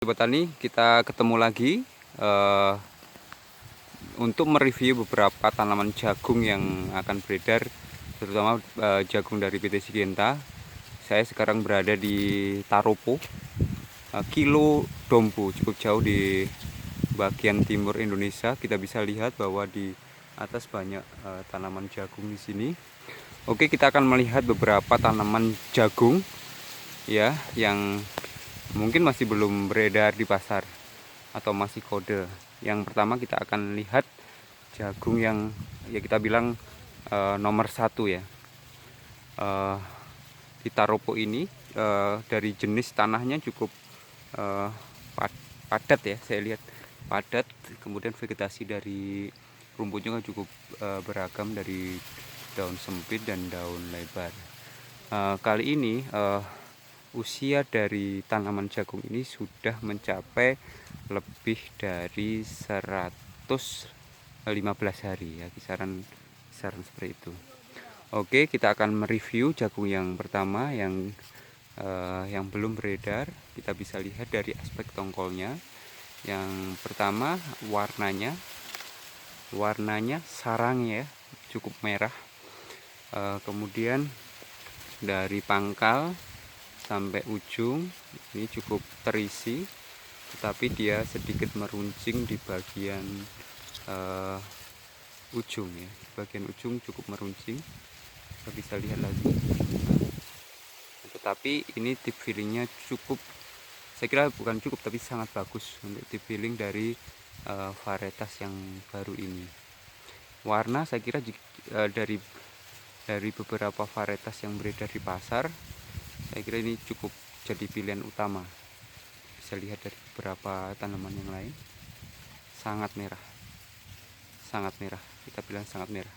Sobat Tani, kita ketemu lagi untuk mereview beberapa tanaman jagung yang akan beredar, terutama jagung dari PT Syngenta. Saya sekarang berada di Taropo, Kilo Dompu, cukup jauh di bagian timur Indonesia. Kita bisa lihat bahwa di atas banyak tanaman jagung di sini. Oke, kita akan melihat beberapa tanaman jagung ya yang mungkin masih belum beredar di pasar atau masih kode. Yang pertama kita akan lihat jagung yang ya kita bilang nomor satu ya. Di Taropo ini dari jenis tanahnya cukup padat ya, saya lihat padat. Kemudian vegetasi dari rumputnya cukup beragam, dari daun sempit dan daun lebar. Kali ini usia dari tanaman jagung ini sudah mencapai lebih dari 115 hari ya, kisaran seperti itu. Oke, kita akan mereview jagung yang pertama yang belum beredar. Kita bisa lihat dari aspek tongkolnya. Yang pertama warnanya sarangnya ya, cukup merah. Kemudian dari pangkal sampai ujung ini cukup terisi, tetapi dia sedikit meruncing di bagian ujung ya. Bagian ujung cukup meruncing, kita bisa lihat lagi. Tetapi ini tip fillingnya cukup, saya kira bukan cukup tapi sangat bagus untuk tip filling dari varietas yang baru ini. Warna saya kira dari beberapa varietas yang beredar di pasar, saya kira ini cukup jadi pilihan utama. Bisa lihat dari beberapa tanaman yang lain, sangat merah, kita bilang sangat merah.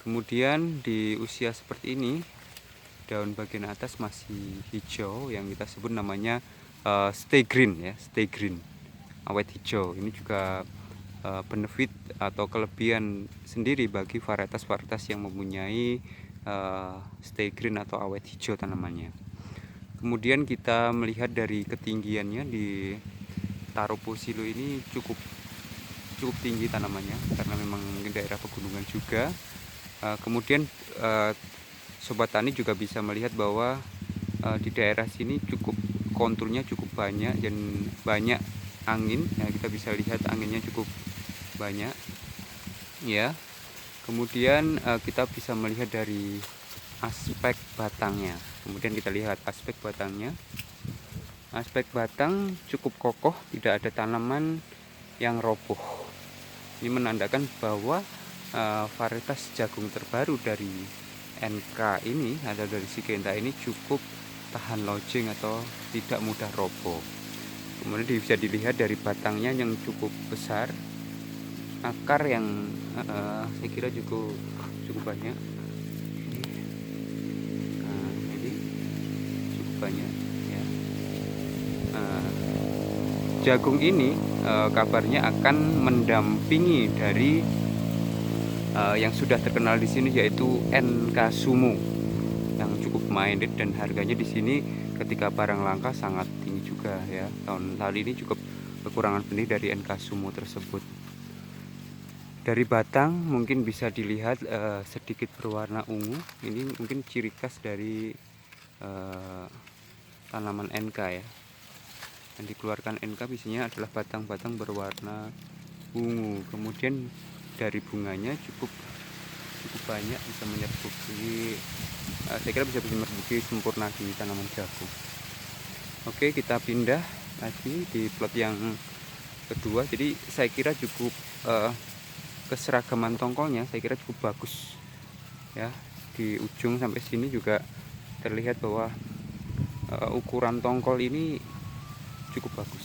Kemudian di usia seperti ini, daun bagian atas masih hijau, yang kita sebut namanya stay green ya, stay green, awet hijau. Ini juga benefit atau kelebihan sendiri bagi varietas-varietas yang mempunyai stay green atau awet hijau tanamannya. Kemudian kita melihat dari ketinggiannya, di Taropo Silo ini cukup tinggi tanamannya karena memang mungkin daerah pegunungan juga. Kemudian Sobat Tani juga bisa melihat bahwa di daerah sini konturnya cukup banyak dan banyak angin ya, kita bisa lihat anginnya cukup banyak ya. Kemudian kita bisa melihat dari aspek batangnya. Kemudian kita lihat aspek batangnya. Aspek batang cukup kokoh, tidak ada tanaman yang roboh. Ini menandakan bahwa varietas jagung terbaru dari NK ini, ada dari Syngenta ini, cukup tahan lodging atau tidak mudah roboh. Kemudian bisa dilihat dari batangnya yang cukup besar, akar yang saya kira cukup banyak. Ini cukup banyak ya. Jagung ini kabarnya akan mendampingi dari yang sudah terkenal di sini, yaitu NK Sumo, yang cukup minded dan harganya di sini ketika barang langka sangat tinggi juga ya. Tahun ini cukup kekurangan benih dari NK Sumo tersebut. Dari batang mungkin bisa dilihat sedikit berwarna ungu. Ini mungkin ciri khas dari tanaman NK ya. Yang dikeluarkan NK biasanya adalah batang-batang berwarna ungu. Kemudian dari bunganya cukup banyak, bisa menyerbuki, saya kira bisa menyerbuki sempurna di tanaman jagung. Oke, kita pindah lagi di plot yang kedua. Jadi saya kira cukup keseragaman tongkolnya saya kira cukup bagus ya. Di ujung sampai sini juga terlihat bahwa ukuran tongkol ini cukup bagus.